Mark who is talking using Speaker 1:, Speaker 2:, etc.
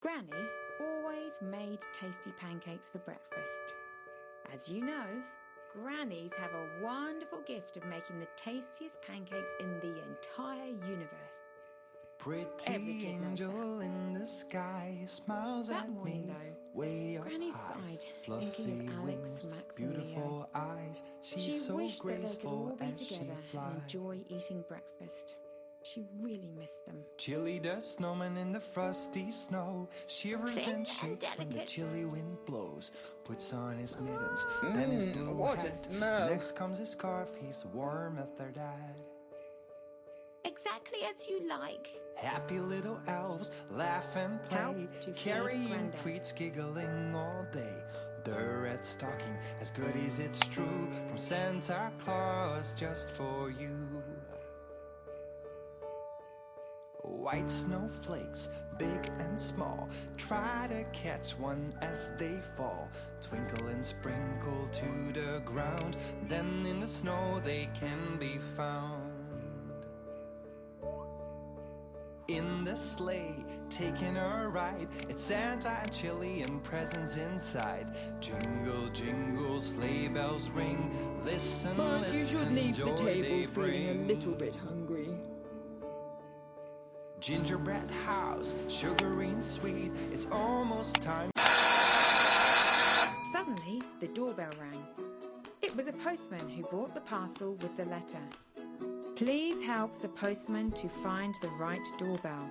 Speaker 1: Granny always made tasty pancakes for breakfast. As you know, grannies have a wonderful gift of making the tastiest pancakes in the entire universe.
Speaker 2: Pretty angel in the sky smiles
Speaker 1: That
Speaker 2: at
Speaker 1: morning,
Speaker 2: me,
Speaker 1: though,
Speaker 2: way up
Speaker 1: Granny
Speaker 2: high.
Speaker 1: sighed,
Speaker 2: Fluffy
Speaker 1: thinking of Alex,
Speaker 2: wings,
Speaker 1: Max and
Speaker 2: beautiful
Speaker 1: Leo.
Speaker 2: eyes. She's
Speaker 1: She
Speaker 2: so
Speaker 1: wished that they could
Speaker 2: graceful
Speaker 1: all be
Speaker 2: as she
Speaker 1: together
Speaker 2: flies.
Speaker 1: and enjoy eating breakfast. She really missed them.
Speaker 2: Chilly does snowman in the frosty snow, shivers
Speaker 1: Thin
Speaker 2: and shakes
Speaker 1: and
Speaker 2: when the
Speaker 1: delicate.
Speaker 2: chilly wind blows. Puts on his mittens, then his blue
Speaker 3: what a
Speaker 2: hat.
Speaker 3: smell.
Speaker 2: Next comes his scarf, he's warm as their dad.
Speaker 1: Exactly as you like.
Speaker 2: Happy little elves laugh and play,
Speaker 1: Help to feed
Speaker 2: carrying
Speaker 1: Grandad.
Speaker 2: treats, giggling all day. The red stocking, as good as it's true, from Santa Claus just for you. White snowflakes, big and small, try to catch one as they fall. Twinkle and sprinkle to the ground, then in the snow they can be found. In the sleigh, taking a ride, it's Santa and chili and presents inside. Jingle, jingle, sleigh bells ring. Listen,
Speaker 3: But
Speaker 2: listen,
Speaker 3: you should leave the
Speaker 2: joy
Speaker 3: table
Speaker 2: they
Speaker 3: feeling a
Speaker 2: bring.
Speaker 3: little bit hungry.
Speaker 2: Gingerbread house, sugary and sweet, it's almost time.
Speaker 1: Suddenly, the doorbell rang. It was a postman who brought the parcel with the letter. Please help the postman to find the right doorbell.